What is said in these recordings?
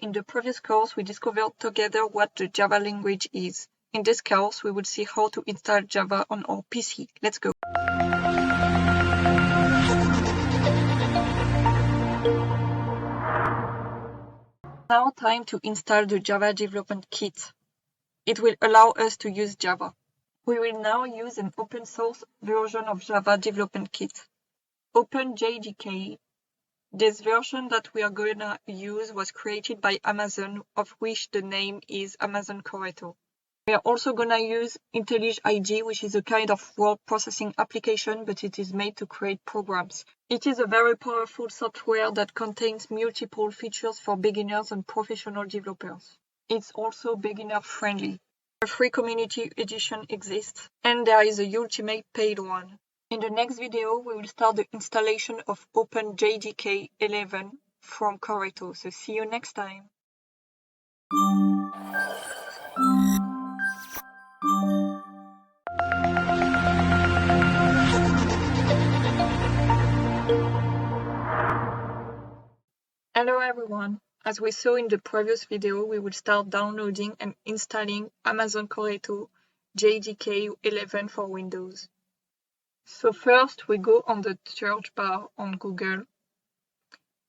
in the previous course, we discovered together what the Java language is. In this course, we will see how to install Java on our PC. Let's go. Now time to install the Java Development Kit. It will allow us to use Java. We will now use an open source version of Java Development Kit. Open JDK. This version that we are gonna use was created by Amazon, of which the name is Amazon Corretto. We are also gonna use IntelliJ IDEA, which is a kind of word processing application, but it is made to create programs. It is a very powerful software that contains multiple features for beginners and professional developers. It's also beginner friendly. A free community edition exists, and there is a ultimate paid one. In the next video, we will start the installation of OpenJDK 11 from Corretto, so see you next time. Hello everyone. As we saw in the previous video, we will start downloading and installing Amazon Corretto JDK 11 for Windows. So first we go on the search bar on Google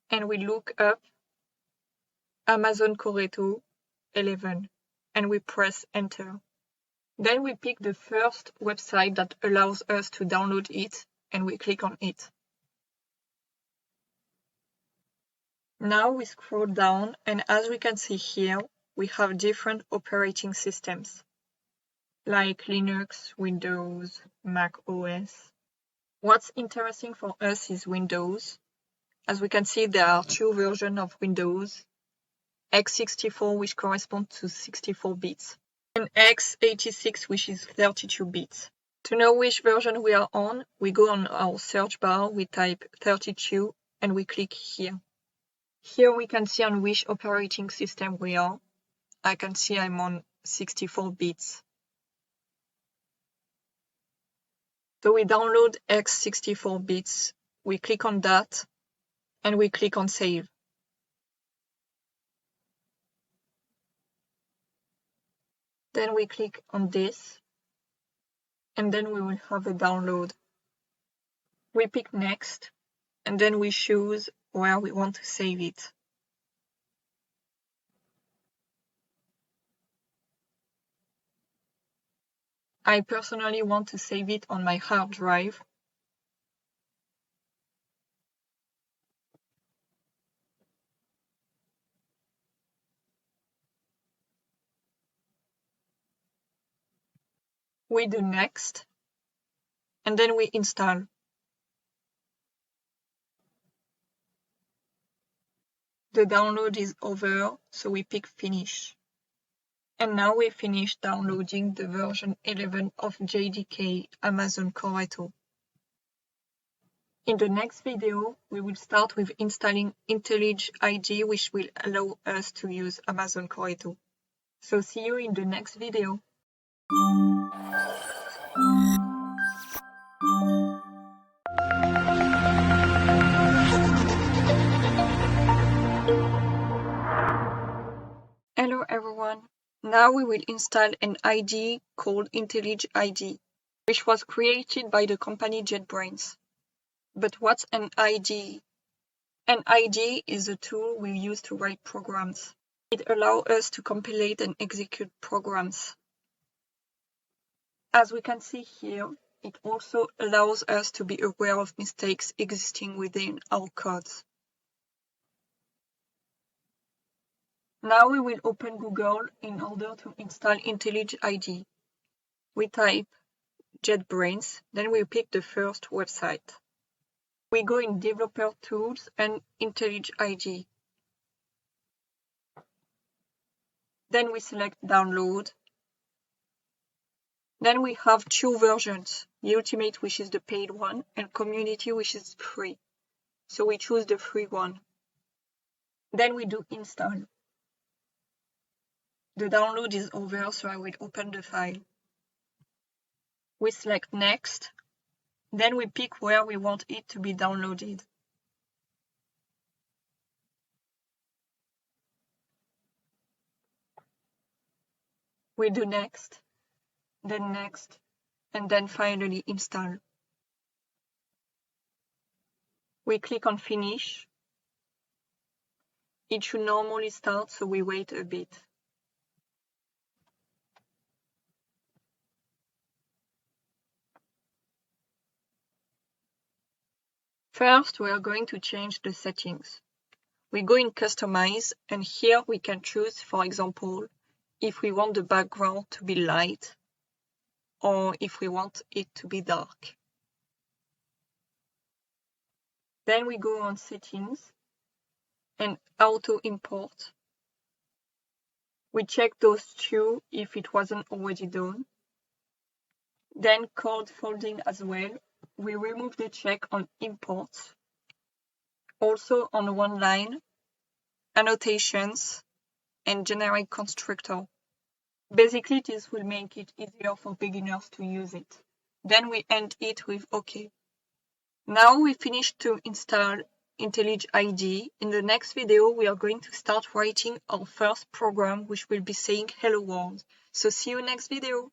and we look up Amazon Corretto 11 and we press enter. Then we pick the first website that allows us to download it and we click on it. Now we scroll down and as we can see here, we have different operating systems like Linux, Windows, Mac OS. What's interesting for us is Windows. As we can see, there are two versions of Windows, x64 which corresponds to 64 bits and x86 which is 32 bits. To know which version we are on, we go on our search bar, we type 32 and we click here. Here we can see on which operating system we are. I can see I'm on 64 bits. So we download x64 bits, we click on that, and we click on save. Then we click on this, and then we will have a download. We pick next, and then we choose where we want to save it. I personally want to save it on my hard drive. We do next, and then we install. The download is over, so we pick finish. And now we finish downloading the version 11 of JDK Amazon Corretto. In the next video, we will start with installing IntelliJ IDEA, which will allow us to use Amazon Corretto. So see you in the next video. Hello everyone. Now we will install an IDE called IntelliJ IDEA, which was created by the company JetBrains. But what's an IDE? An IDE is a tool we use to write programs. It allows us to compile and execute programs. As we can see here, it also allows us to be aware of mistakes existing within our codes. Now we will open Google in order to install IntelliJ IDEA. We type JetBrains, then we pick the first website. We go in Developer Tools and IntelliJ IDEA. Then we select Download. Then we have two versions, Ultimate, which is the paid one, and Community, which is free. So we choose the free one. Then we do Install. The download is over, so I will open the file. We select Next. Then we pick where we want it to be downloaded. We do next, and then finally install. We click on finish. It should normally start, so we wait a bit. First, we are going to change the settings. We go in Customize, and here we can choose, for example, if we want the background to be light or if we want it to be dark. Then we go on Settings and Auto Import. We check those two if it wasn't already done. Then code folding as well. We remove the check on imports. Also on one line, annotations, and generic constructor. Basically, this will make it easier for beginners to use it. Then we end it with OK. Now we finished to install IntelliJ IDE. In the next video, we are going to start writing our first program, which will be saying hello world. So see you next video.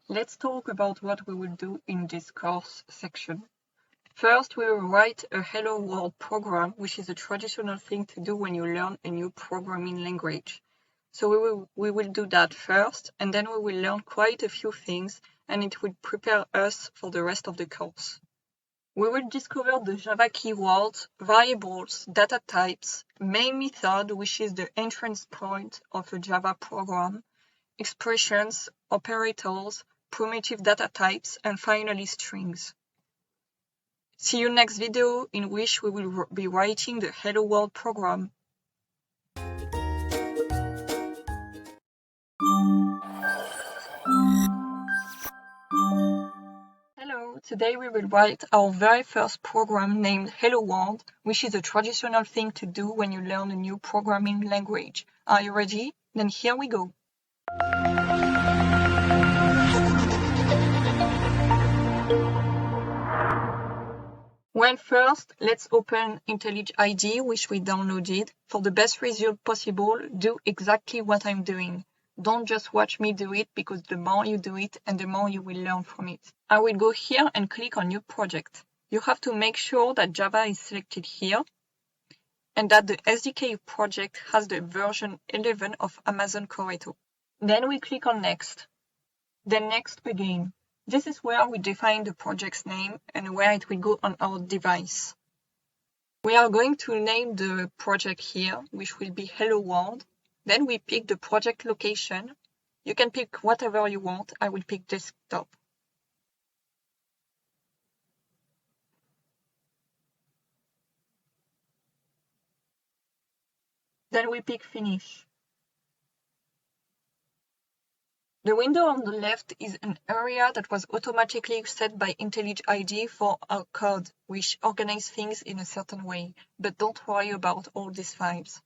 Let's talk about what we will do in this course section. First, we will write a hello world program, which is a traditional thing to do when you learn a new programming language. So we will do that first, and then we will learn quite a few things, and it will prepare us for the rest of the course. We will discover the Java keywords, variables, data types, main method, which is the entrance point of a Java program, expressions, operators, primitive data types, and finally strings. See you next video, in which we will be writing the hello world program. Hello, today we will write our very first program named Hello World, which is a traditional thing to do when you learn a new programming language. Are you ready? Then here we go. Well, first, let's open IntelliJ IDE, which we downloaded. For the best result possible, do exactly what I'm doing. Don't just watch me do it, because the more you do it and the more you will learn from it. I will go here and click on New Project. You have to make sure that Java is selected here and that the SDK project has the version 11 of Amazon Corretto. Then we click on Next. Then Next again. This is where we define the project's name and where it will go on our device. We are going to name the project here, which will be Hello World. Then we pick the project location. You can pick whatever you want. I will pick desktop. Then we pick finish. The window on the left is an area that was automatically set by IntelliJ IDE for our code, which organizes things in a certain way. But don't worry about all these files.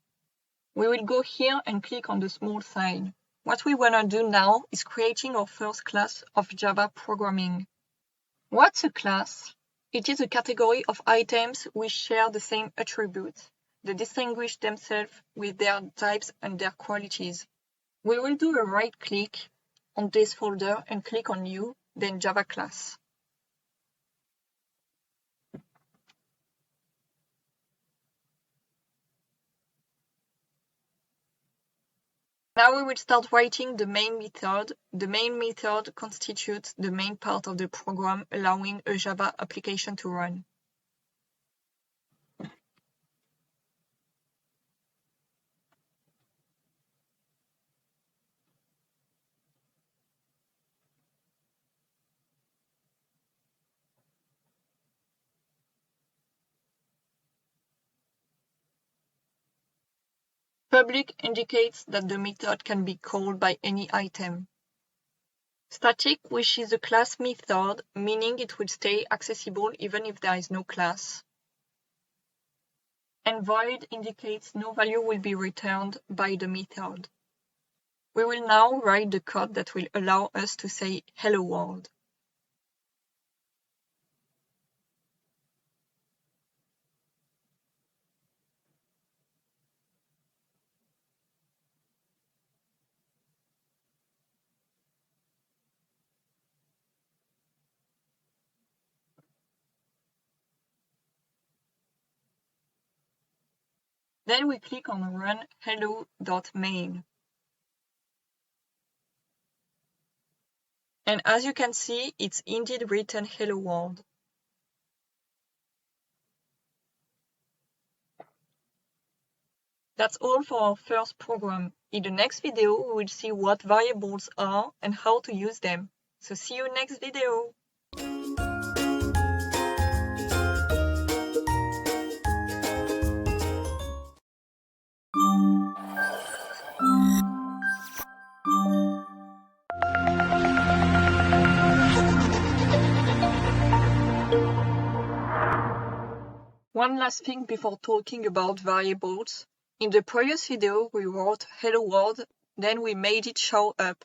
We will go here and click on the small sign. What we want to do now is creating our first class of Java programming. What's a class? It is a category of items which share the same attributes. They distinguish themselves with their types and their qualities. We will do a right-click on this folder and click on New, then Java class. Now we will start writing the main method. The main method constitutes the main part of the program, allowing a Java application to run. Public indicates that the method can be called by any item. Static, which is a class method, meaning it will stay accessible even if there is no class. And void indicates no value will be returned by the method. We will now write the code that will allow us to say hello world. Then we click on run hello.main. And as you can see, it's indeed written hello world. That's all for our first program. In the next video, we will see what variables are and how to use them. So see you next video! One last thing before talking about variables. In the previous video, we wrote hello world, then we made it show up.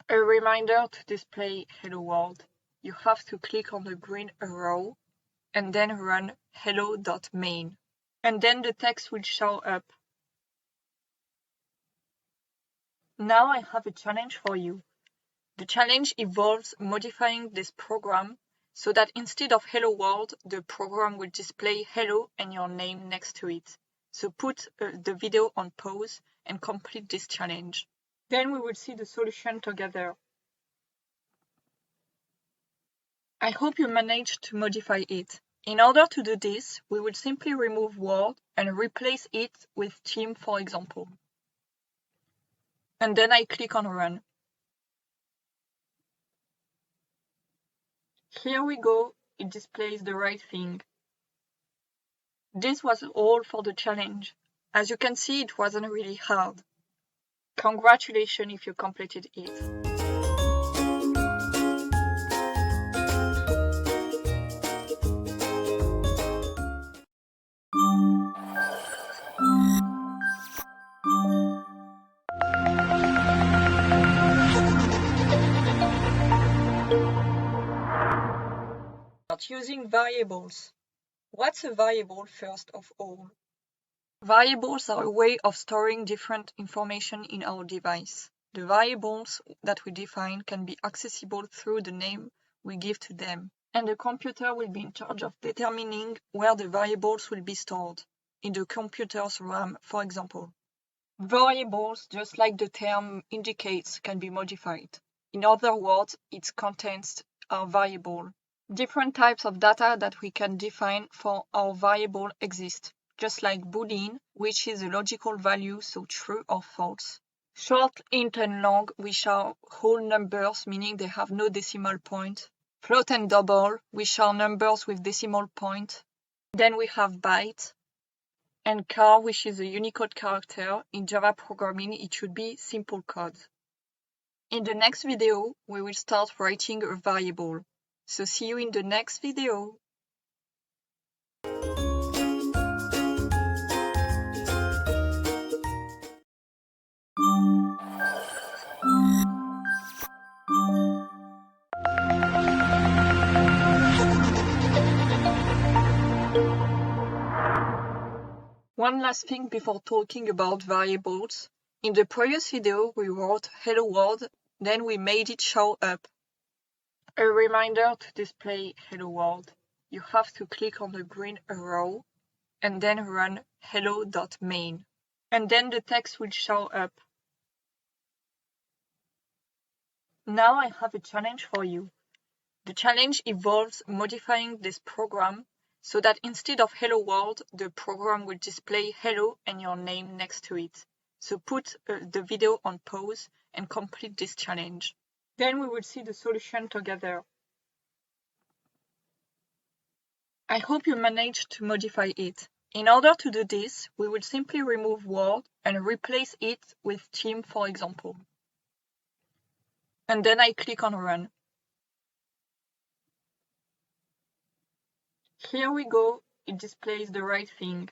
A reminder to display hello world. You have to click on the green arrow and then run hello.main. And then the text will show up. Now I have a challenge for you. The challenge involves modifying this program so that instead of hello world, the program will display hello and your name next to it. So put the video on pause and complete this challenge. Then we will see the solution together. I hope you managed to modify it. In order to do this, we will simply remove world and replace it with team, for example. And then I click on run. Here we go, it displays the right thing. This was all for the challenge. As you can see, it wasn't really hard. Congratulations if you completed it. Using variables. What's a variable first of all? Variables are a way of storing different information in our device. The variables that we define can be accessible through the name we give to them, and the computer will be in charge of determining where the variables will be stored, in the computer's RAM, for example. Variables, just like the term indicates, can be modified. In other words, its contents are variable. Different types of data that we can define for our variable exist, just like Boolean, which is a logical value, so true or false. Short, int, and long, which are whole numbers, meaning they have no decimal point. Float and double, which are numbers with decimal point. Then we have byte. And char, which is a Unicode character. In Java programming, it should be simple code. In the next video, we will start writing a variable. So see you in the next video. One last thing before talking about variables. In the previous video, we wrote hello world, then we made it show up. A reminder to display hello world. You have to click on the green arrow and then run hello.main. And then the text will show up. Now I have a challenge for you. The challenge involves modifying this program so that instead of hello world, the program will display hello and your name next to it. So put the video on pause and complete this challenge. Then we will see the solution together. I hope you managed to modify it. In order to do this, we will simply remove world and replace it with team, for example. and then I click on Run. Here we go, it displays the right thing.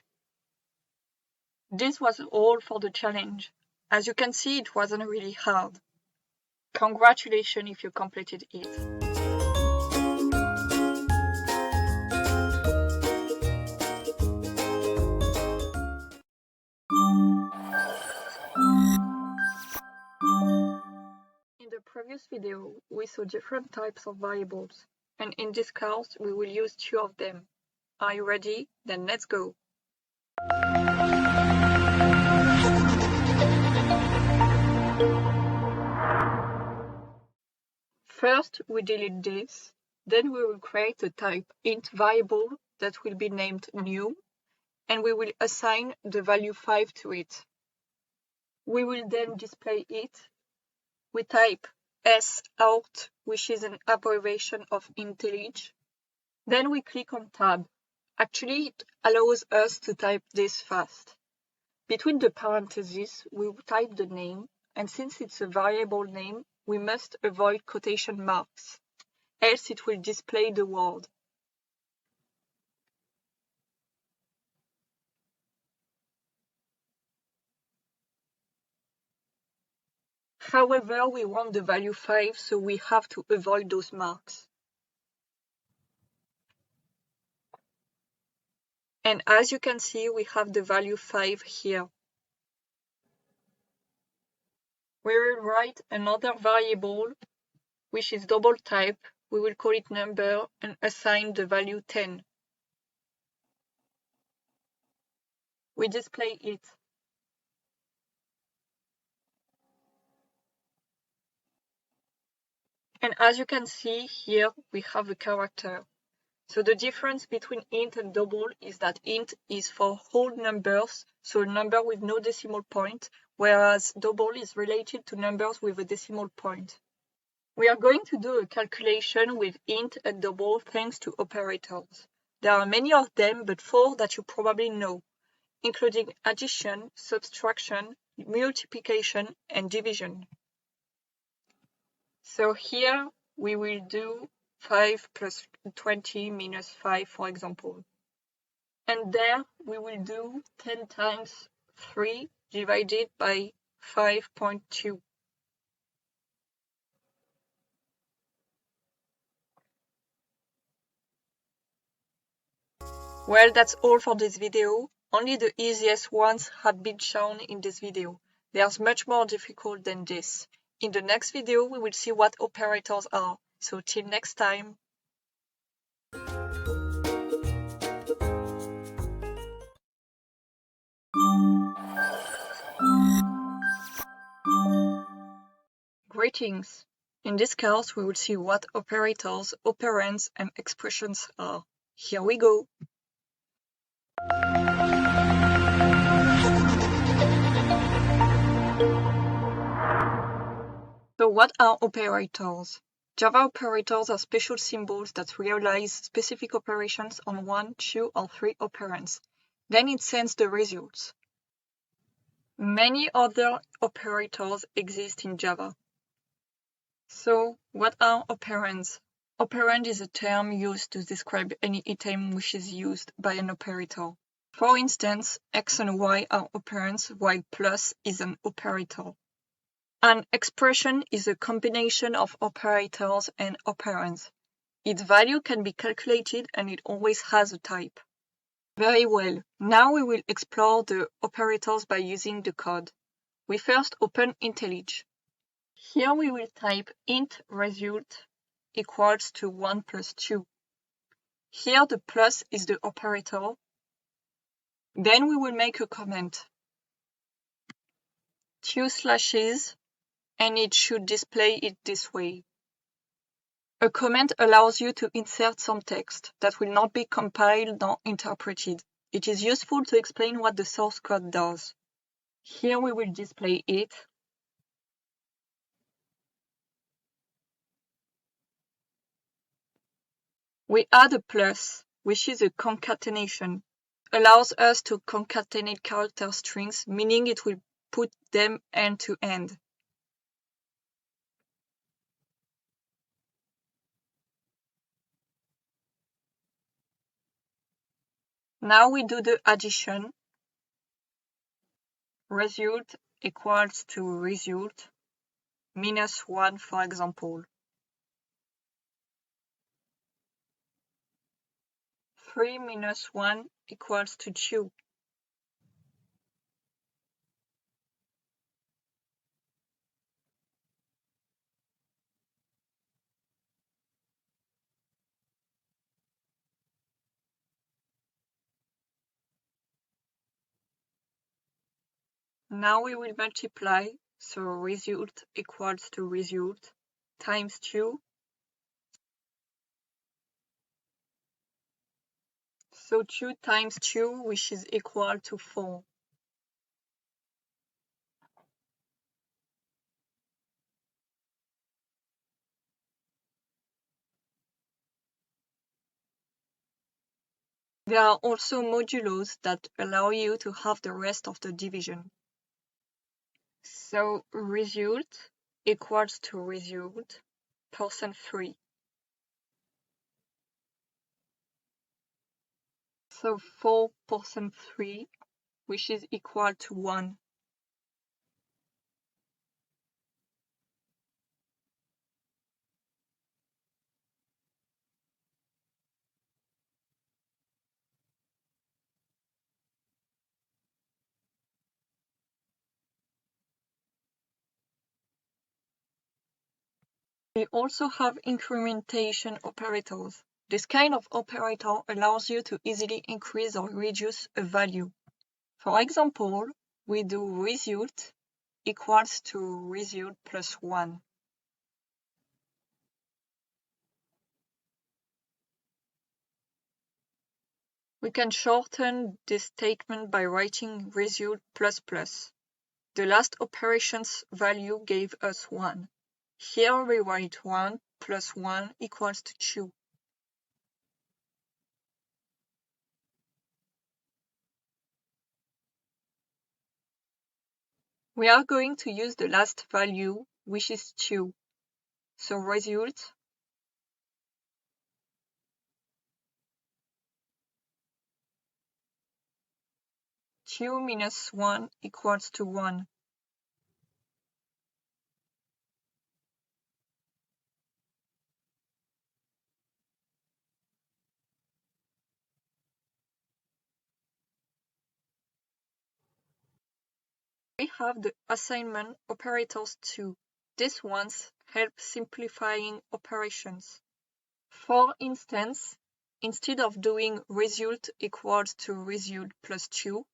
This was all for the challenge. As you can see, it wasn't really hard. Congratulations if you completed it. In the previous video, we saw different types of variables, and in this course, we will use 2 of them. Are you ready? Then let's go. First, we delete this, then we will create a type int variable that will be named new, and we will assign the value 5 to it. We will then display it. We type sout, which is an abbreviation of IntelliJ. Then we click on Tab. Actually, it allows us to type this fast. Between the parentheses, we will type the name, and since it's a variable name, we must avoid quotation marks, else it will display the word. However, we want the value 5, so we have to avoid those marks. And as you can see, we have the value 5 here. We will write another variable, which is double type. We will call it number and assign the value 10. We display it. And as you can see here, we have a character. So the difference between int and double is that int is for whole numbers, so a number with no decimal point, whereas double is related to numbers with a decimal point. We are going to do a calculation with int and double thanks to operators. There are many of them, but 4 that you probably know, including addition, subtraction, multiplication, and division. So here we will do 5 plus 20 minus 5, for example. And there we will do 10 times 3 divided by 5.2. Well, that's all for this video. Only the easiest ones have been shown in this video. There's much more difficult than this. In the next video, we will see what operators are. So till next time. Greetings! In this course, we will see what operators, operands, and expressions are. Here we go! So what are operators? Java operators are special symbols that realize specific operations on 1, 2, or 3 operands. Then it sends the results. Many other operators exist in Java. So, what are operands? Operand is a term used to describe any item which is used by an operator. For instance, x and y are operands, while plus is an operator. An expression is a combination of operators and operands. Its value can be calculated and it always has a type. Very well, now we will explore the operators by using the code. We first open IntelliJ. Here we will type int result equals to 1 plus 2. Here the plus is the operator. Then we will make a comment. 2 slashes, and it should display it this way. A comment allows you to insert some text that will not be compiled nor interpreted. It is useful to explain what the source code does. Here we will display it. We add a plus, which is a concatenation. Allows us to concatenate character strings, meaning it will put them end to end. Now we do the addition. Result equals to result minus 1, for example. 3 minus 1 equals to 2. Now we will multiply, so result equals to result times 2. So 2 times 2, which is equal to 4. There are also modulos that allow you to have the rest of the division. So result equals to result percent 3. So 4% 3, which is equal to 1. We also have incrementation operators. This kind of operator allows you to easily increase or reduce a value. For example, we do result equals to result plus 1. We can shorten this statement by writing result plus plus. The last operation's value gave us 1. Here we write 1 plus 1 equals to 2. We are going to use the last value, which is 2. So result two minus 1 equals to 1. We have the assignment operators too. These ones help simplifying operations. For instance, instead of doing result equals to result plus 2,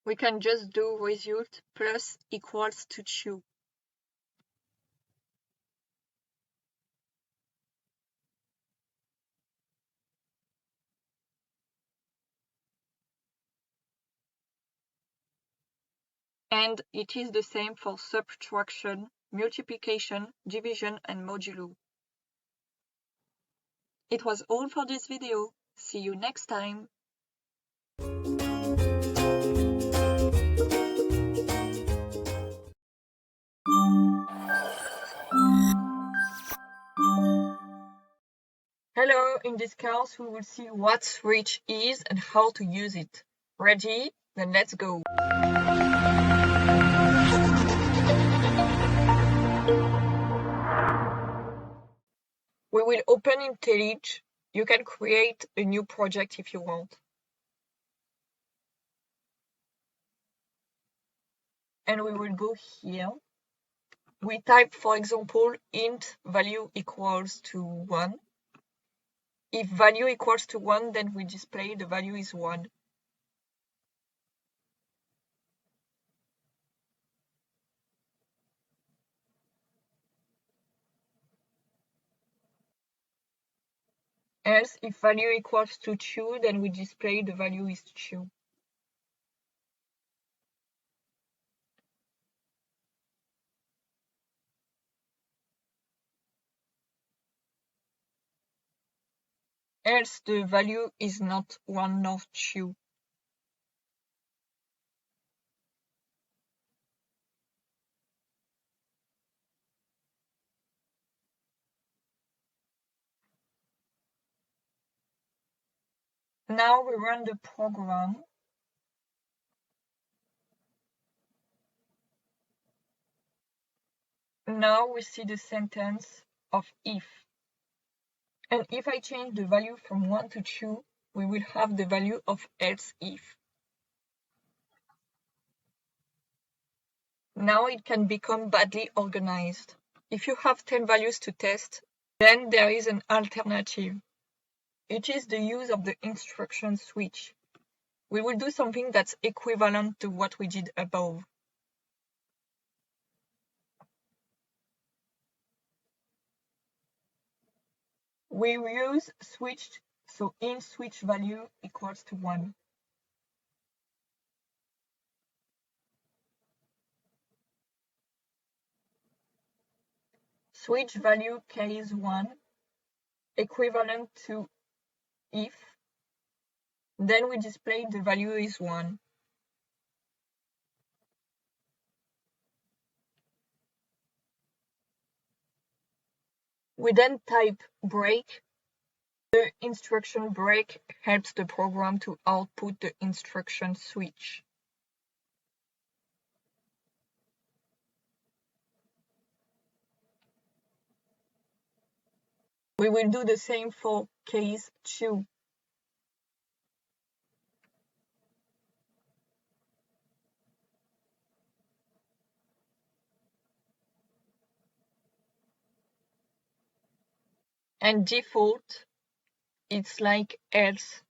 we can just do result plus equals to 2. And it is the same for subtraction, multiplication, division, and modulo. It was all for this video. See you next time. Hello, in this course we will see what switch is and how to use it. Ready? Then let's go. We will open IntelliJ. You can create a new project if you want. And we will go here. We type, for example, int value equals to 1. If value equals to 1, then we display the value is 1. Else, if value equals to 2, then we display the value is 2. Else, the value is not 1 nor 2. Now we run the program. Now we see the sentence of if. And if I change the value from 1 to 2, we will have the value of else if. Now it can become badly organized. If you have 10 values to test, then there is an alternative. It is the use of the instruction switch. We will do something that's equivalent to what we did above. We use switched, so in switch value equals to 1. Switch value case 1 equivalent to if, then we display the value is 1. We then type break. The instruction break helps the program to output the instruction switch. We will do the same for case 2. And default, it's like else.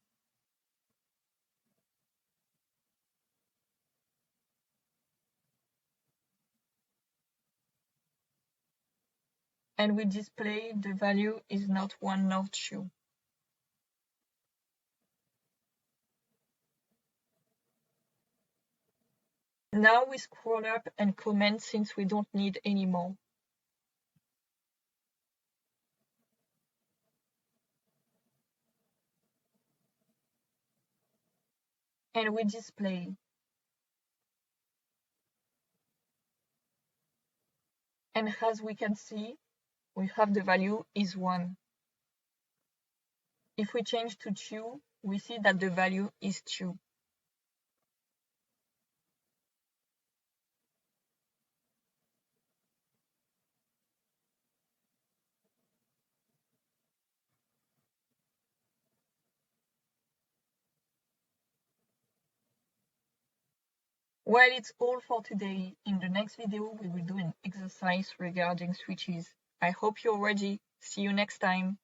And we display the value is not 1 nor 2. Now we scroll up and comment since we don't need any more. And we display. And as we can see, we have the value is 1. If we change to 2, we see that the value is 2. Well, it's all for today. In the next video, we will do an exercise regarding switches. I hope you're ready. See you next time.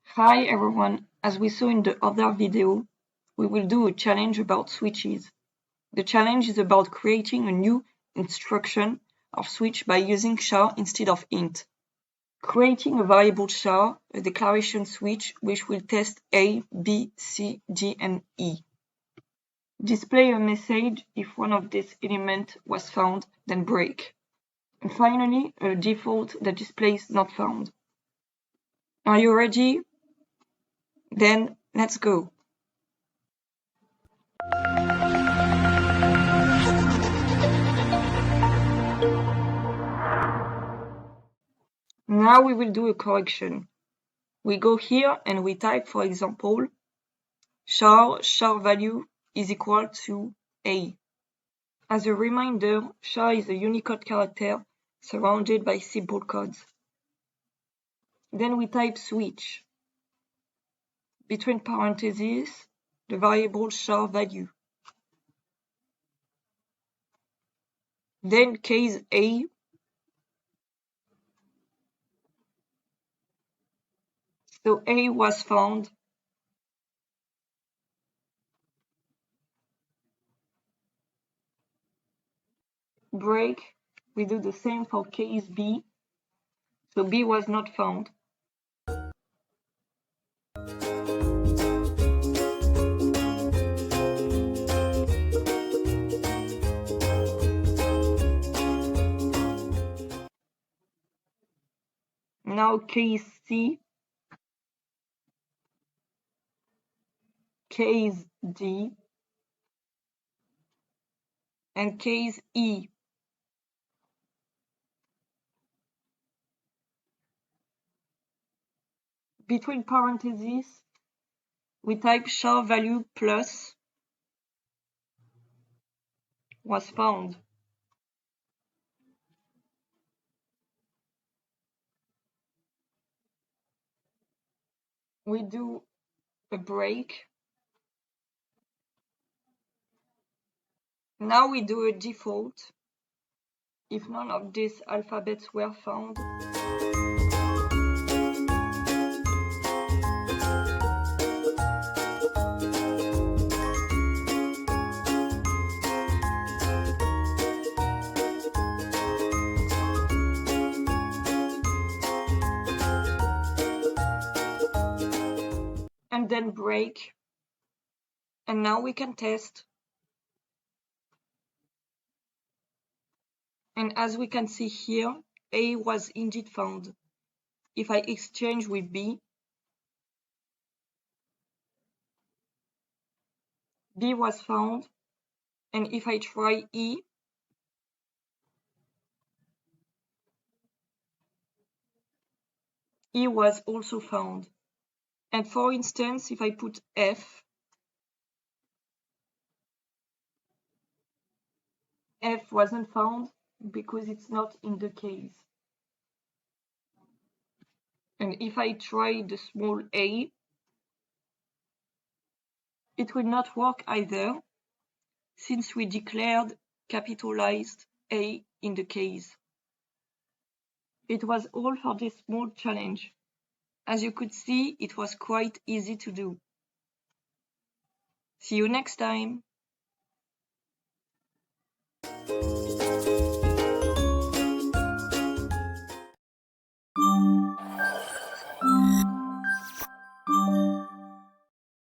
Hi everyone, as we saw in the other video, we will do a challenge about switches. The challenge is about creating a new instruction of switch by using char instead of int. Creating a variable char, a declaration switch, which will test A, B, C, D, and E. Display a message if one of these elements was found, then break. And finally, a default that displays not found. Are you ready? Then let's go. Now we will do a correction. We go here and we type, for example, char value is equal to A. As a reminder, char is a Unicode character surrounded by simple codes. Then we type switch. Between parentheses, the variable char value. Then case A. So A was found. Break. We do the same for case B. So B was not found. Now case C, case D, and case E. Between parentheses, we type char value plus was found. We do a break. Now we do a default if none of these alphabets were found. And then break. And now we can test. And as we can see here, A was indeed found. If I exchange with B, B was found. And if I try E, E was also found. And for instance, if I put F wasn't found because it's not in the case. And if I try the small a, it will not work either, since we declared capitalized A in the case. It was all for this small challenge. As you could see, it was quite easy to do. See you next time!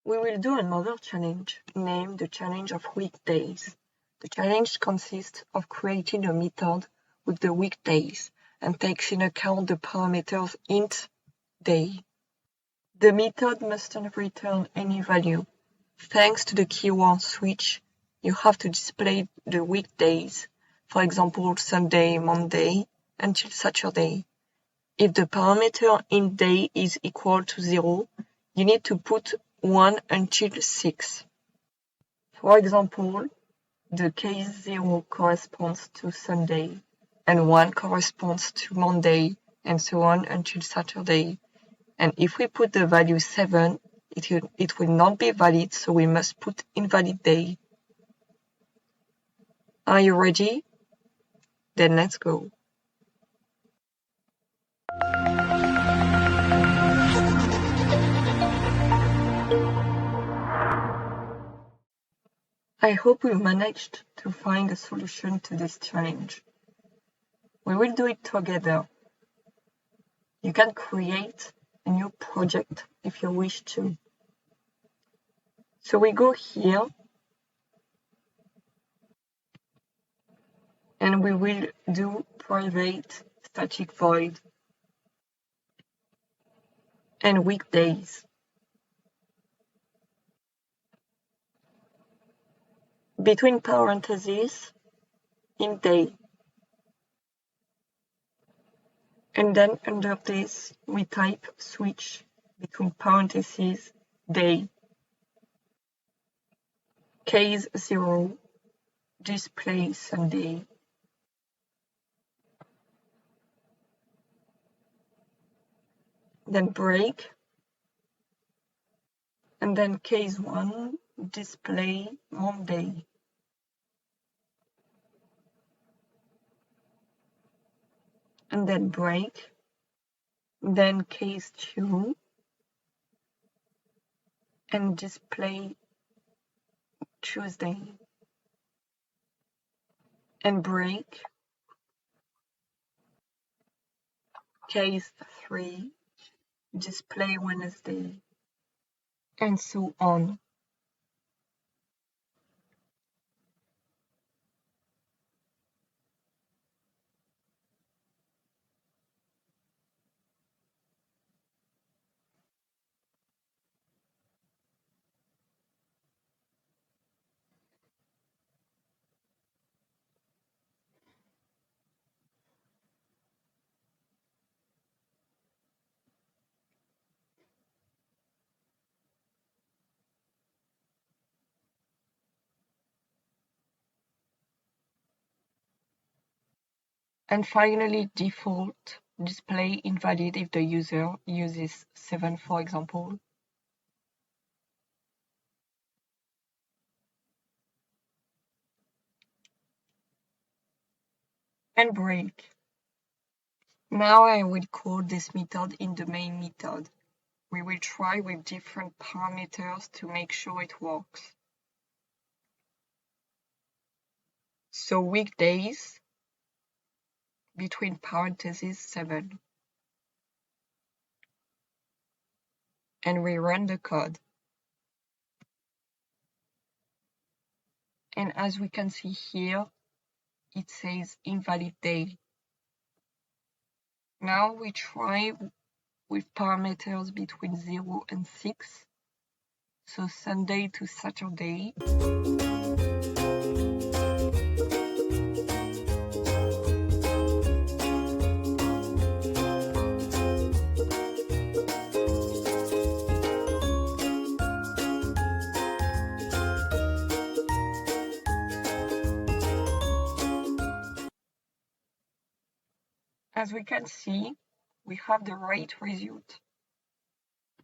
We will do another challenge, named the challenge of weekdays. The challenge consists of creating a method with the weekdays and takes in account the parameters int, day. The method mustn't return any value. Thanks to the keyword switch, you have to display the weekdays, for example Sunday, Monday, until Saturday. If the parameter int day is equal to 0, you need to put 1 until 6. For example, the case 0 corresponds to Sunday, and 1 corresponds to Monday, and so on until Saturday. And if we put the value 7, it will not be valid, so we must put invalid day. Are you ready? Then let's go. I hope we managed to find a solution to this challenge. We will do it together. You can create a new project if you wish to. So we go here and we will do private static void and weekdays. Between parentheses, in day. And then under this, we type switch between parentheses, day. Case 0, display Sunday. Then break. And then case 1, display Monday. And then break. Then case 2, and display Tuesday. And break. Case 3, display Wednesday. And so on. And finally, default display invalid if the user uses 7, for example. And break. Now I will call this method in the main method. We will try with different parameters to make sure it works. So weekdays, between parentheses 7. And we run the code. And as we can see here, it says invalid day. Now we try with parameters between 0 and 6. So Sunday to Saturday. As we can see, we have the right result.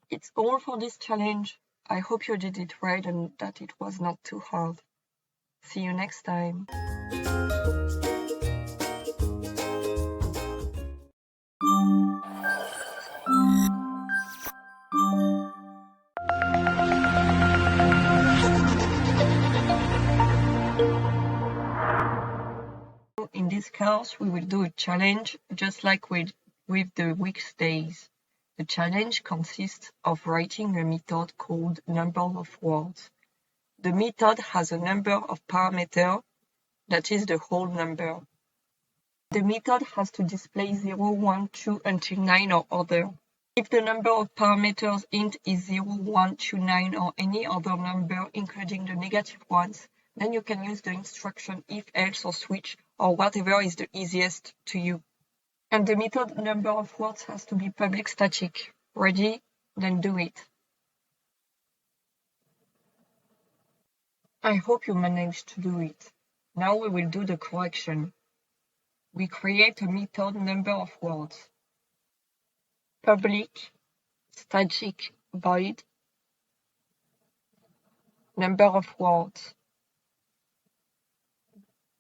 It's all for this challenge. I hope you did it right and that it was not too hard. See you next time. In this course, we will do a challenge just like with the weekdays. The challenge consists of writing a method called number of words. The method has a number of parameters, that is the whole number. The method has to display 0, 1, 2 until 9 or other. If the number of parameters int is 0, 1, 2, 9 or any other number including the negative ones, then you can use the instruction if, else or switch or whatever is the easiest to you. And the method number of words has to be public static. Ready? Then do it. I hope you managed to do it. Now we will do the correction. We create a method number of words. Public static void number of words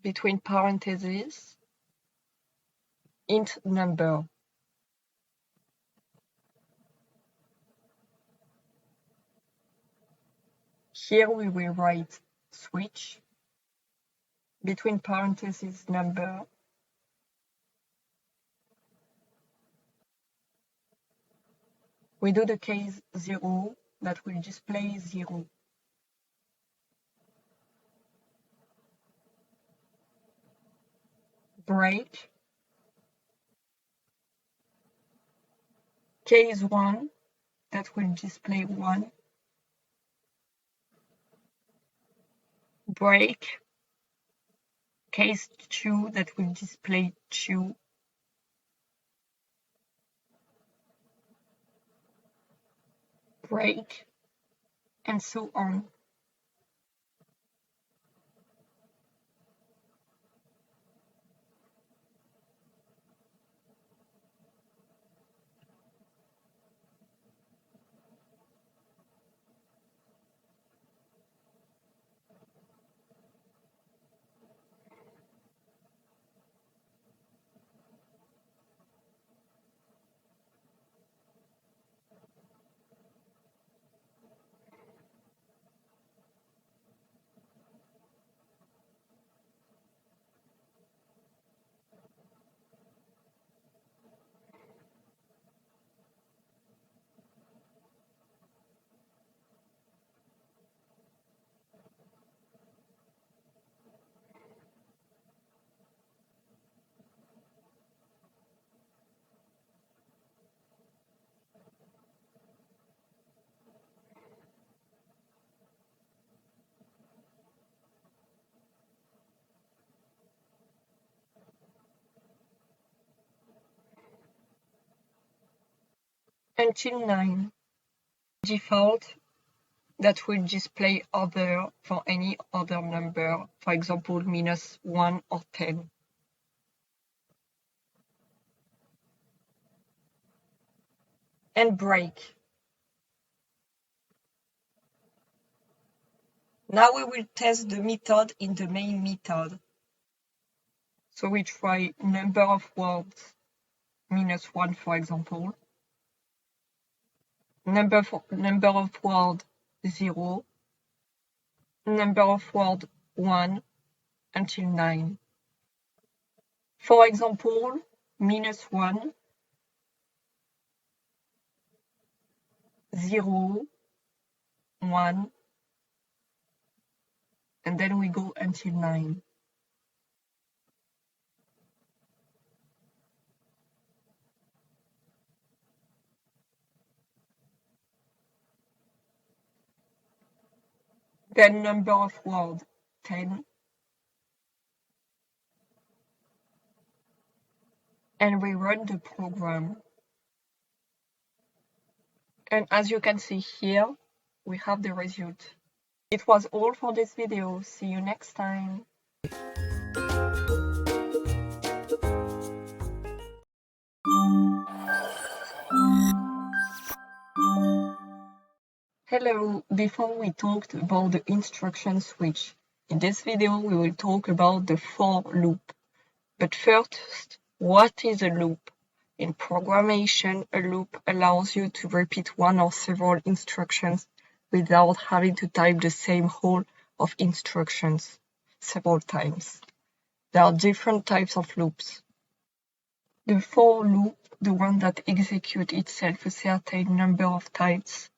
between parentheses int number. Here we will write switch between parentheses number we do the case 0 that will display 0. Break case 1 that will display 1. Break case 2 that will display 2. Break and so on. Until 9. Default that will display other for any other number, for example, -1 or 10. and break. Now we will test the method in the main method. So we try number of words -1, for example. Number of word 0. Number of word 1 until 9. For example, -1, 0, 1, and then we go until 9. Then number of word 10. And we run the program. And as you can see here, we have the result. It was all for this video. See you next time. Hello, before we talked about the instruction switch, in this video we will talk about the for loop. But first, what is a loop? In programmation, a loop allows you to repeat one or several instructions without having to type the same whole of instructions several times. There are different types of loops. The for loop, the one that executes itself a certain number of times.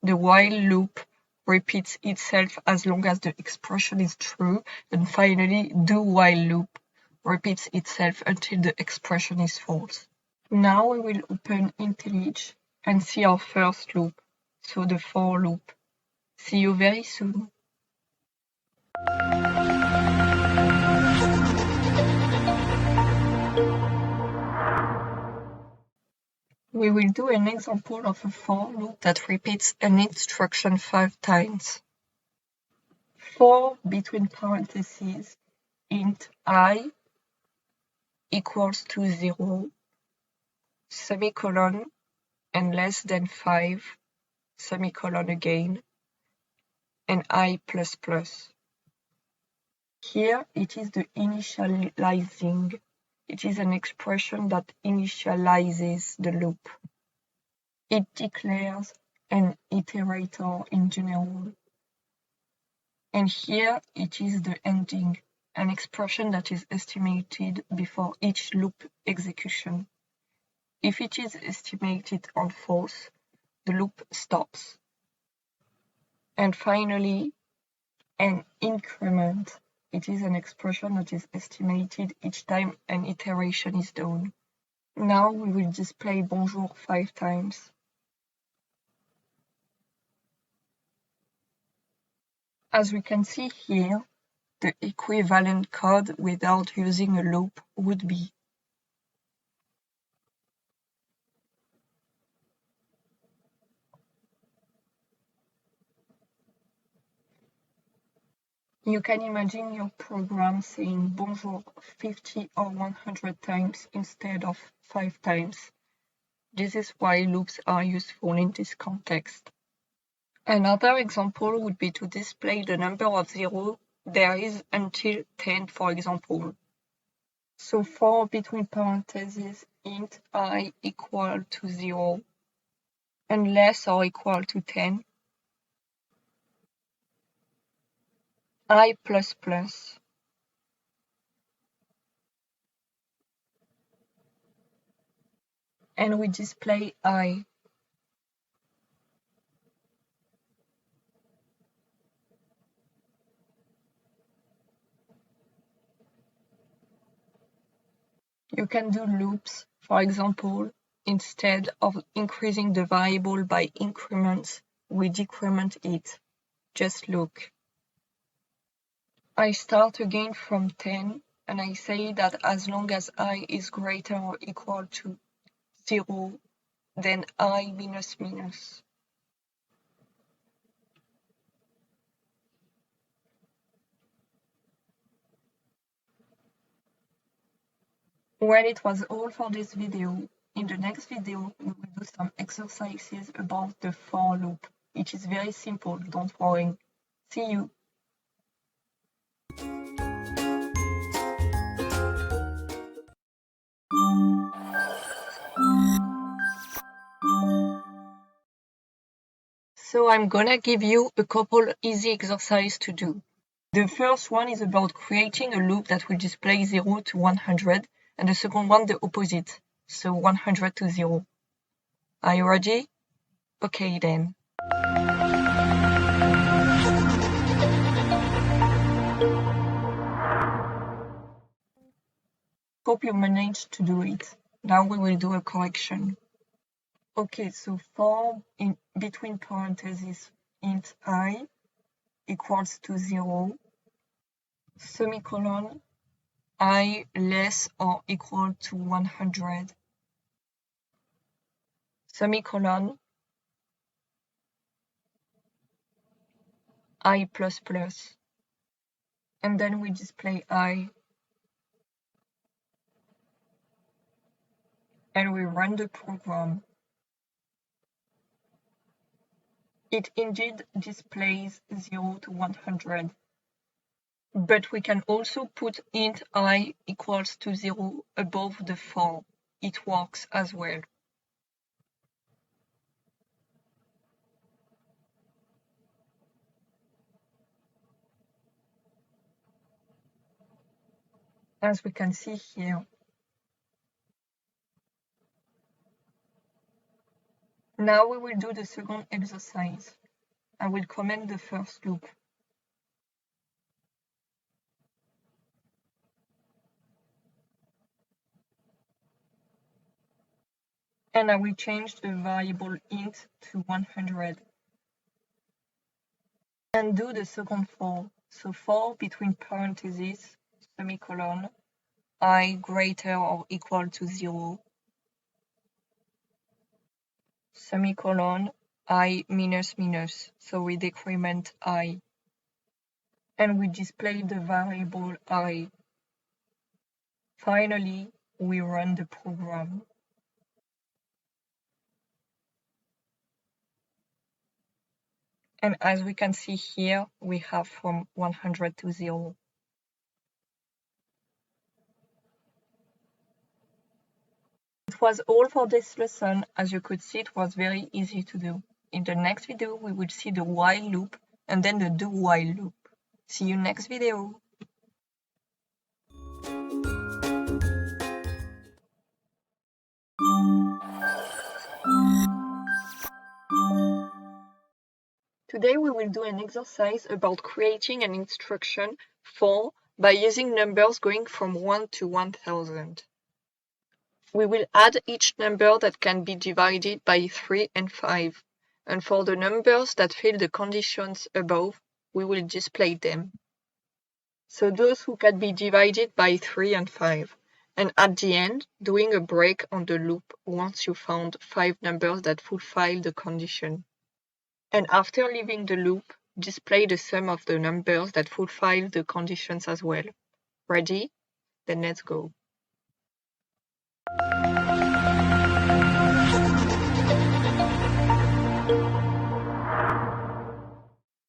The while loop repeats itself as long as the expression is true, and finally, do while loop repeats itself until the expression is false. Now we will open IntelliJ and see our first loop, so the for loop. See you very soon. We will do an example of a for loop that repeats an instruction 5 times. For between parentheses int I equals to 0, semicolon, and less than 5, semicolon again, and I++. Here it is the initializing. It is an expression that initializes the loop. It declares an iterator in general. And here it is the ending, an expression that is estimated before each loop execution. If it is estimated on false, the loop stops. And finally, an increment. It is an expression that is estimated each time an iteration is done. Now we will display bonjour 5 times. As we can see here, the equivalent code without using a loop would be You can imagine your program saying bonjour 50 or 100 times instead of 5 times. This is why loops are useful in this context. Another example would be to display the number of 0 there is until 10, for example. So for between parentheses int I equal to 0 and less or equal to 10, I++. And we display I. You can do loops, for example, instead of increasing the variable by increments, we decrement it. Just look. I start again from 10 and I say that as long as I is greater or equal to 0, then I minus minus. Well, it was all for this video. In the next video, we will do some exercises about the for loop. It is very simple, don't worry. See you! So I'm gonna give you a couple easy exercises to do. The first one is about creating a loop that will display 0 to 100, and the second one the opposite, so 100 to 0. Are you ready? Okay then. Hope you managed to do it. Now we will do a correction. Okay, so for in between parentheses int I equals to 0, semicolon I less or equal to 100, semicolon I plus plus, and then we display I, and we run the program. It indeed displays 0 to 100, but we can also put int I equals to 0 above the for. It works as well. As we can see here. Now we will do the second exercise. I will comment the first loop. And I will change the variable int to 100. And do the second for. So for between parentheses, semicolon, I greater or equal to 0, semicolon, I minus minus, so we decrement I. And we display the variable I. Finally, we run the program. And as we can see here, we have from 100 to 0. It was all for this lesson. As you could see, it was very easy to do. In the next video, we will see the while loop and then the do while loop. See you next video. Today we will do an exercise about creating an instruction for by using numbers going from 1 to 1000. We will add each number that can be divided by 3 and 5, and for the numbers that fill the conditions above, we will display them. So those who can be divided by 3 and 5, and at the end, doing a break on the loop once you found 5 numbers that fulfill the condition. And after leaving the loop, display the sum of the numbers that fulfill the conditions as well. Ready? Then let's go.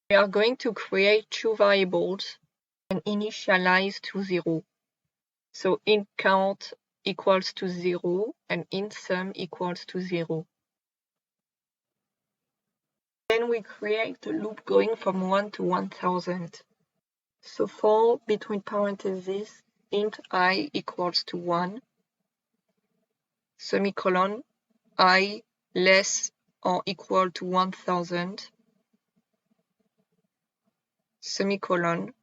We are going to create two variables and initialize to 0. So int count equals to 0 and int sum equals to 0. Then we create a loop going from 1 to 1000. So for between parentheses, int I equals to 1, semicolon, I less or equal to 1000, semicolon,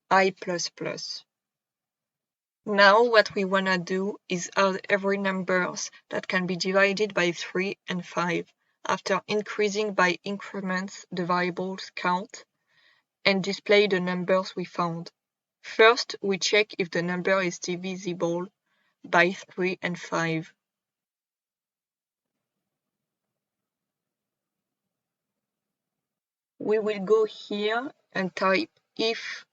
I plus plus. Now what we wanna do is add every numbers that can be divided by 3 and 5 after increasing by increments the variables count and display the numbers we found. First, we check if the number is divisible by 3 and 5. We will go here and type if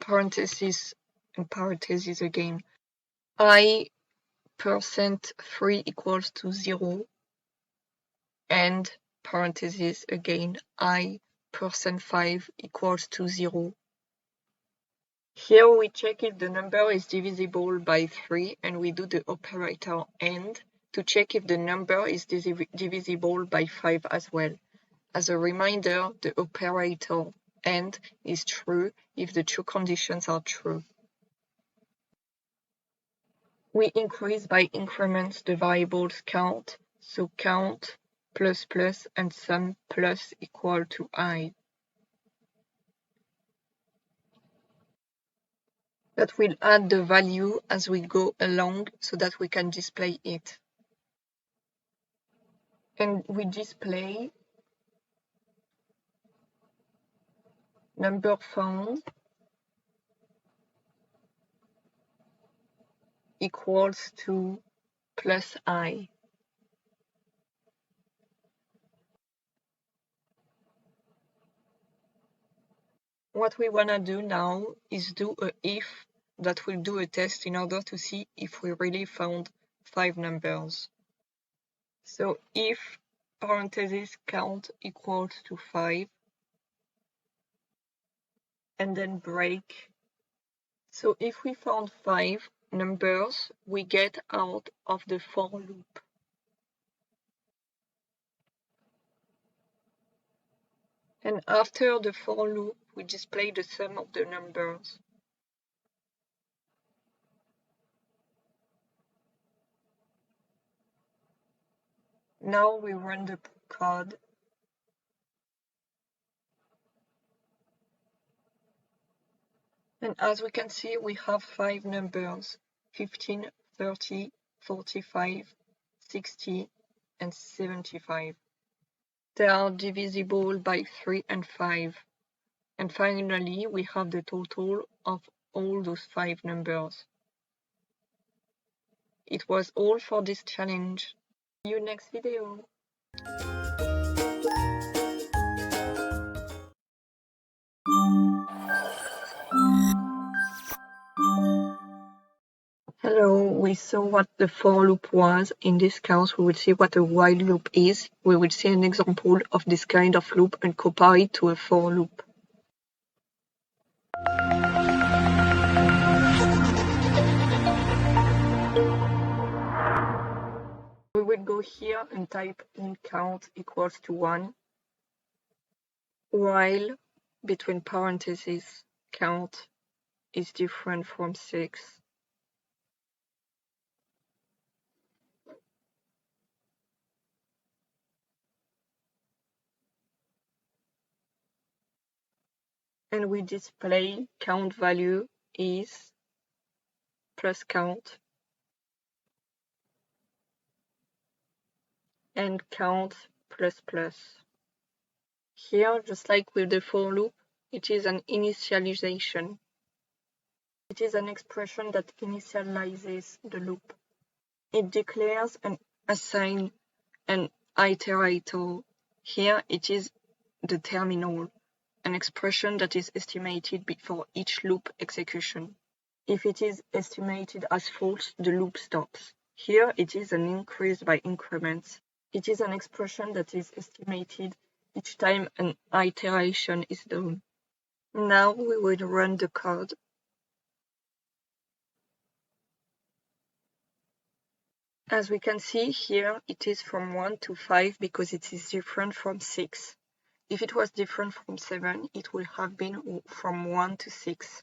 parentheses and parentheses again I %3 equals to 0, and parentheses again, I %5 equals to 0. Here we check if the number is divisible by 3, and we do the operator AND to check if the number is divisible by 5 as well. As a reminder, the operator AND is true if the two conditions are true. We increase by increments the variables count, so count plus plus and sum plus equal to I. That will add the value as we go along so that we can display it. And we display number found equals to plus I. What we want to do now is do a if that will do a test in order to see if we really found 5 numbers. So if parentheses count equals to 5, and then break. So if we found 5 numbers, we get out of the for loop. And after the for loop, we display the sum of the numbers. Now we run the code. And as we can see, we have 5 numbers, 15, 30, 45, 60, and 75. They are divisible by 3 and 5. And finally, we have the total of all those 5 numbers. It was all for this challenge. See you next video. Hello, we saw what the for loop was. In this case, we will see what a while loop is. We will see an example of this kind of loop and compare it to a for loop. We will go here and type in count equals to 1, while between parentheses count is different from 6. And we display count value is plus count and count plus plus. Here, just like with the for loop, it is an initialization. It is an expression that initializes the loop. It declares and assigns an iterator. Here it is the terminal, an expression that is estimated before each loop execution. If it is estimated as false, the loop stops. Here it is an increase by increments. It is an expression that is estimated each time an iteration is done. Now we will run the code. As we can see here, it is from 1 to 5 because it is different from 6. If it was different from 7, it would have been from 1 to 6.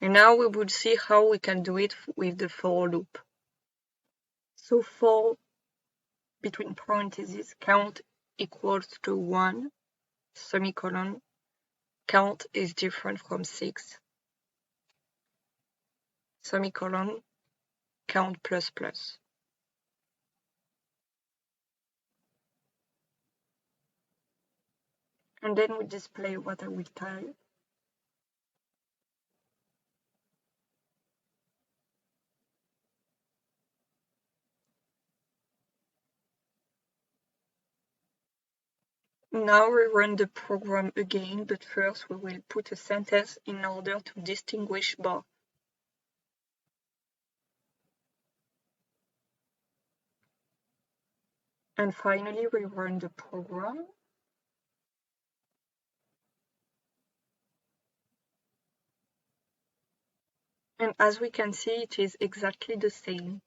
And now we will see how we can do it with the for loop. So for between parentheses, count equals to 1, semicolon, count is different from 6, semicolon, count plus plus. And then we display what I will type. Now we run the program again, but first we will put a sentence in order to distinguish both. And finally, we run the program. And as we can see, it is exactly the same.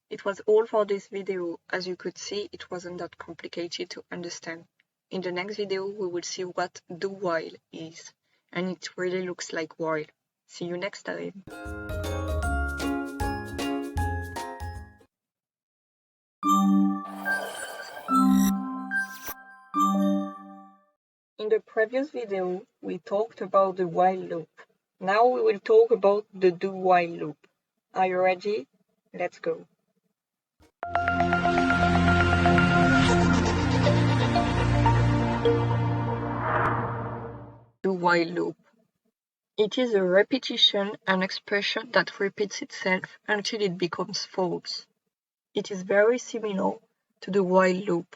It was all for this video. As you could see, it wasn't that complicated to understand. In the next video, we will see what do while is. And it really looks like while. See you next time. In the previous video, we talked about the while loop. Now we will talk about the do while loop. Are you ready? Let's go. Do while loop. It is a repetition, an expression that repeats itself until it becomes false. It is very similar to the while loop.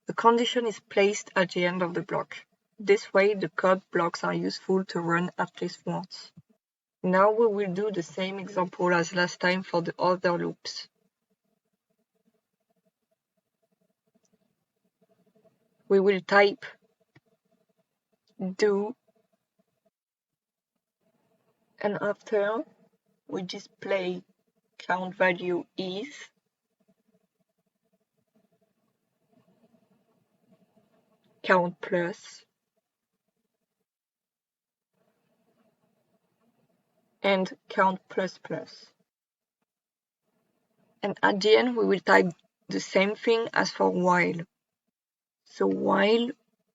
The condition is placed at the end of the block. This way, the code blocks are useful to run at least once. Now we will do the same example as last time for the other loops. We will type do, and after we display count value is, count plus, and count plus plus. And at the end, we will type the same thing as for while. So while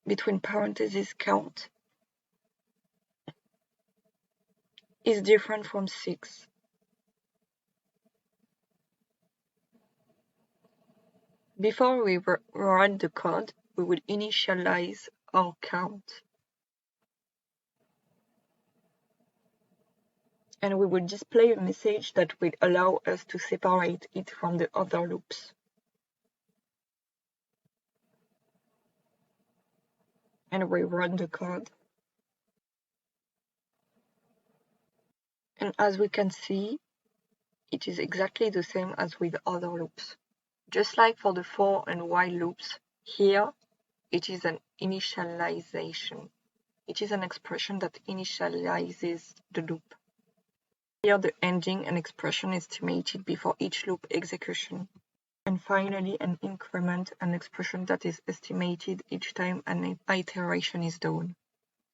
between parentheses count is different from 6. Before we run the code, we will initialize our count. And we will display a message that will allow us to separate it from the other loops. And we run the code. And as we can see, it is exactly the same as with other loops. Just like for the for and while loops, here it is an initialization. It is an expression that initializes the loop. Here the ending and expression is estimated before each loop execution. And finally an increment, an expression that is estimated each time an iteration is done.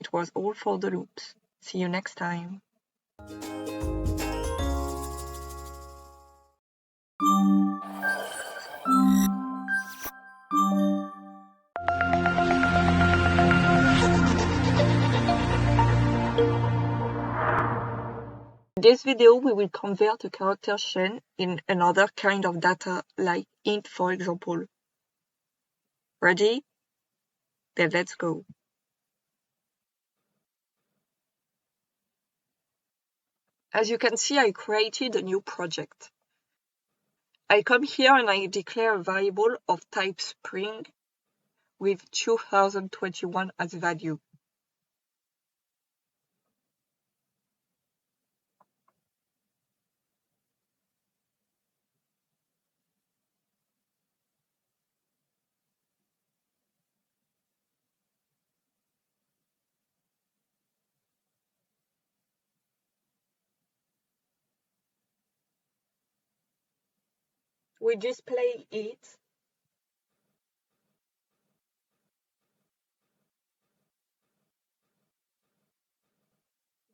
It was all for the loops. See you next time. In this video, we will convert a character chain in another kind of data, like int, for example. Ready? Then let's go. As you can see, I created a new project. I come here and I declare a variable of type string with 2021 as value. We display it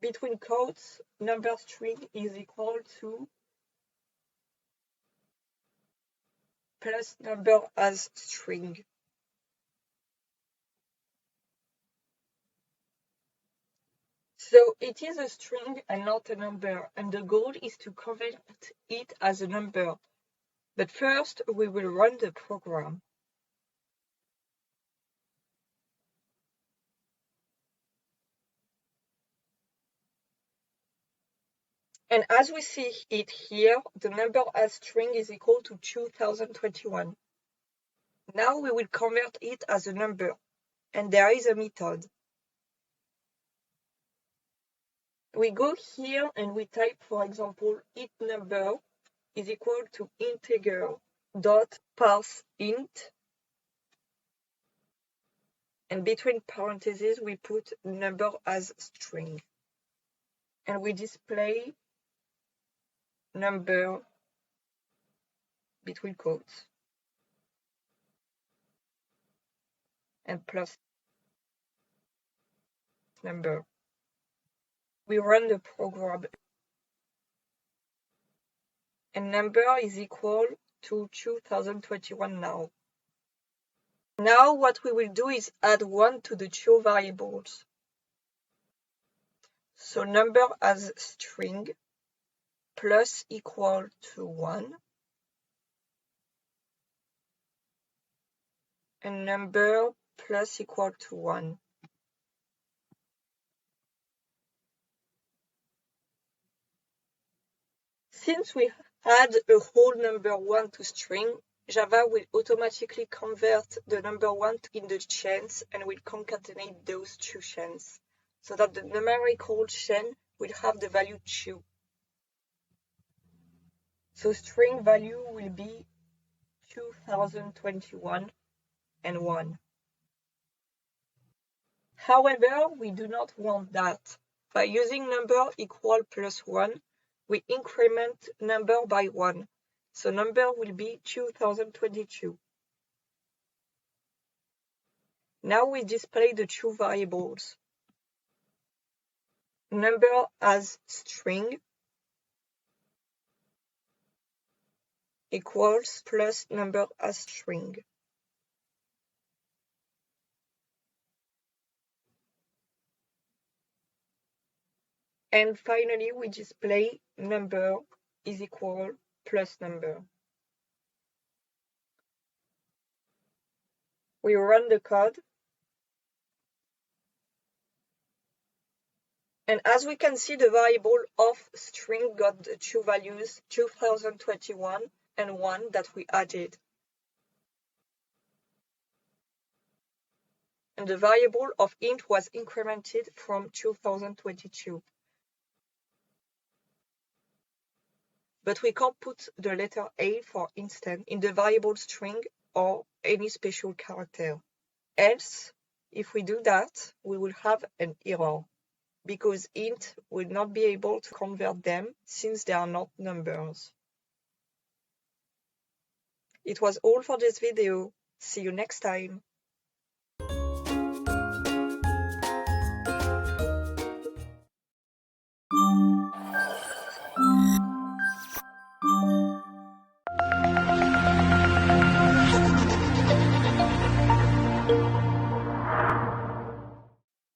between quotes, number string is equal to plus number as string. So it is a string and not a number, and the goal is to convert it as a number. But first, we will run the program. And as we see it here, the number as string is equal to 2021. Now we will convert it as a number, and there is a method. We go here and we type, for example, int number is equal to integer dot parse int And between parentheses, we put number as string. And we display number between quotes and plus number. We run the program and number is equal to 2021 now. Now what we will do is add 1 to the two variables. So number as string plus equal to 1 and number plus equal to 1. Since we add a whole number 1 to string, Java will automatically convert the number 1 in the chains and will concatenate those two chains so that the numerical chain will have the value 2. So string value will be 2021 and 1. However, we do not want that. By using number equal plus 1, we increment number by 1. So number will be 2022. Now we display the two variables. Number as string equals plus number as string. And finally, we display number is equal plus number. We run the code. And as we can see, the variable of string got the two values, 2021 and 1 that we added. And the variable of int was incremented from 2022. But we can't put the letter A, for instance, in the variable string or any special character. Else, if we do that, we will have an error, because int will not be able to convert them since they are not numbers. It was all for this video. See you next time.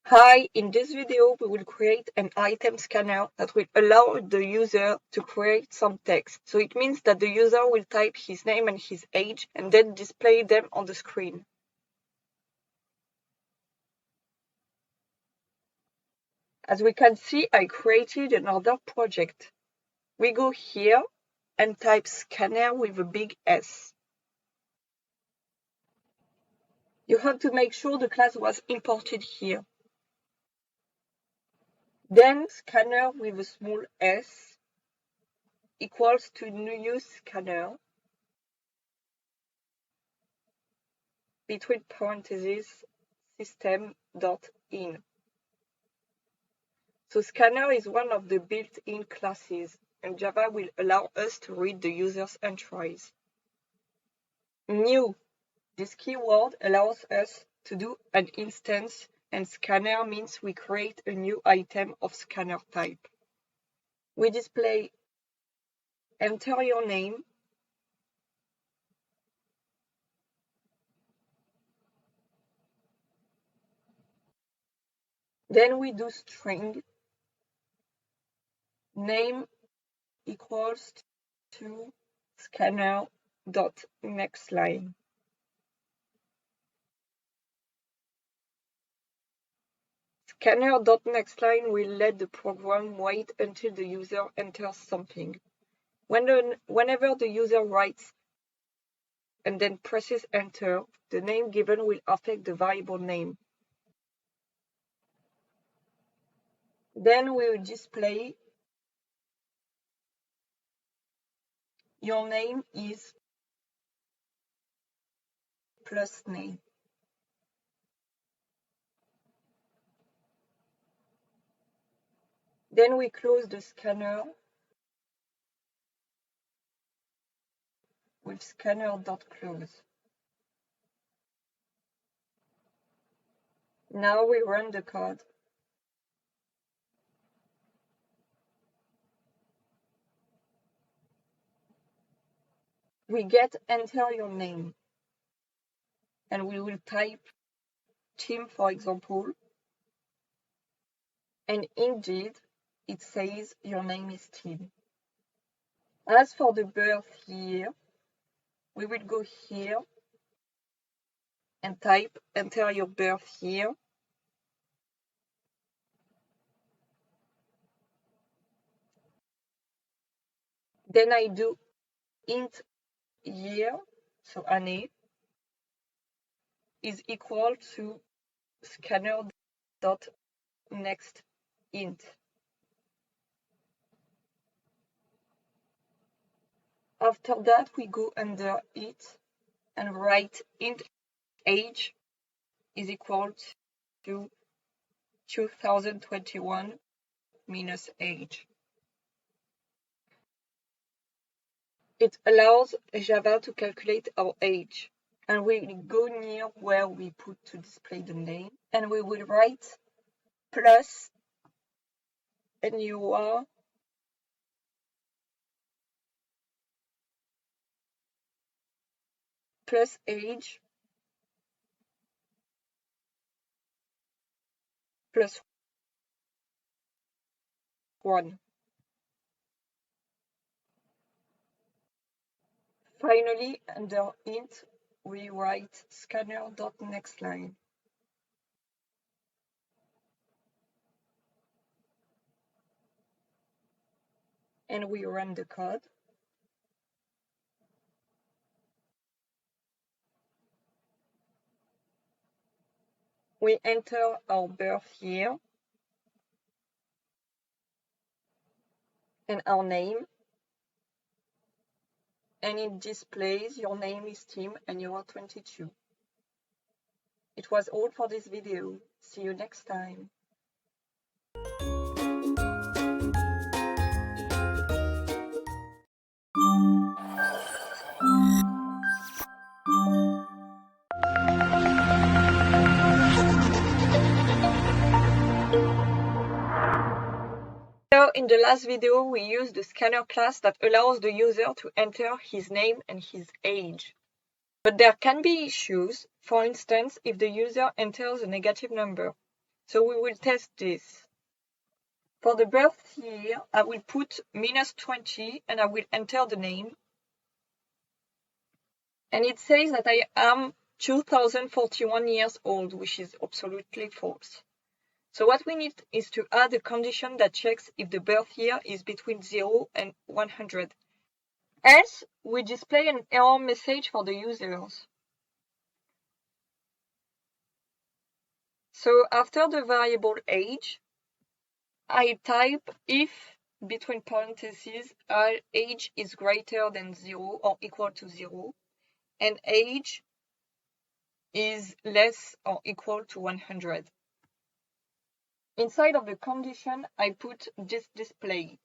Hi, in this video we will create an item scanner that will allow the user to create some text. So it means that the user will type his name and his age and then display them on the screen. As we can see, I created another project. We go here and type scanner with a big S. You have to make sure the class was imported here. Then scanner with a small s equals to new scanner between parentheses system.in. So scanner is one of the built-in classes, and Java will allow us to read the user's entries. New. This keyword allows us to do an instance, and scanner means we create a new item of scanner type. We display enter your name, then we do string, name equals to scanner dot next line. Scanner.nextLine will let the program wait until the user enters something. Whenever the user writes and then presses enter, the name given will affect the variable name. Then we will display your name is plus name. Then we close the scanner with scanner.close. Now we run the code. We get enter your name, and we will type Tim, for example, and indeed it says your name is Tim. As for the birth year, we will go here and type enter your birth year. Then I do int year, so année, is equal to scanner.next int. After that, we go under it and write int age is equal to 2021 minus age. It allows JavA to calculate our age, and we go near where we put to display the name, and we will write plus NUR plus age plus 1. Finally, under int, we write scanner.nextLine. And we run the code. We enter our birth year and our name, and it displays your name is Tim and you are 22. It was all for this video. See you next time. So in the last video, we used the scanner class that allows the user to enter his name and his age. But there can be issues, for instance, if the user enters a negative number. So we will test this. For the birth year, I will put minus 20 and I will enter the name. And it says that I am 2041 years old, which is absolutely false. So what we need is to add a condition that checks if the birth year is between 0 and 100. Else, we display an error message for the users. So after the variable age, I type if between parentheses our age is greater than 0 or equal to 0, and age is less or equal to 100. Inside of the condition, I put this display.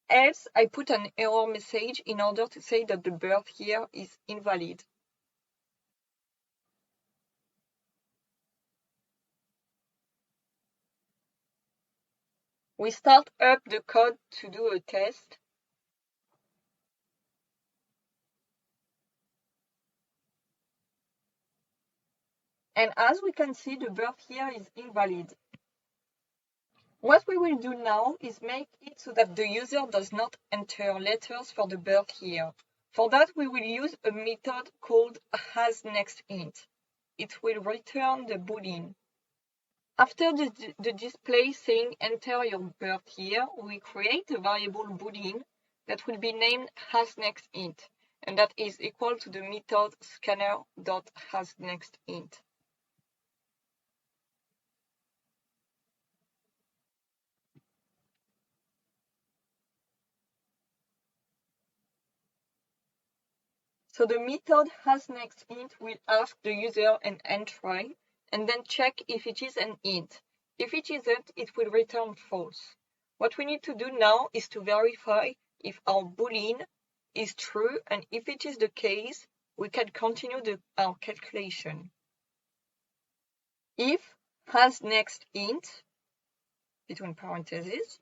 Else, I put an error message in order to say that the birth year is invalid. We start up the code to do a test. And as we can see, the birth year is invalid. What we will do now is make it so that the user does not enter letters for the birth year. For that, we will use a method called hasNextInt. It will return the boolean. After the display saying enter your birth year, we create a variable boolean that will be named hasNextInt, and that is equal to the method scanner.hasNextInt. So the method hasNextInt will ask the user an entry and then check if it is an int. If it isn't, it will return false. What we need to do now is to verify if our boolean is true, and if it is the case, we can continue our calculation. If hasNextInt, between parentheses,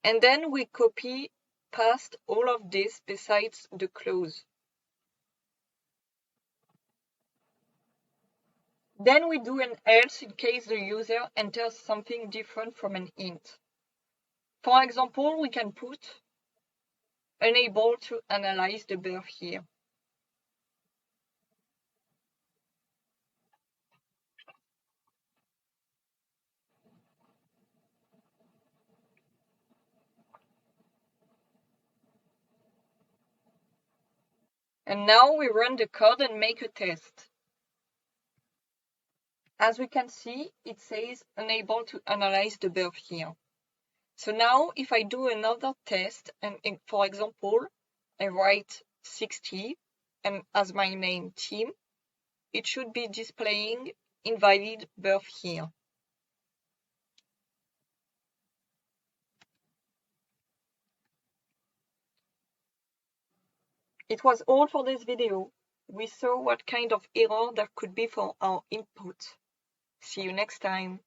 and then we copy past all of this besides the clause. Then we do an else in case the user enters something different from an int. For example, we can put unable to analyze the birth here. And now we run the code and make a test. As we can see, it says unable to analyze the birth here. So now if I do another test, and for example, I write 60 and as my name Tim, it should be displaying invalid birth here. It was all for this video. We saw what kind of error there could be for our input. See you next time.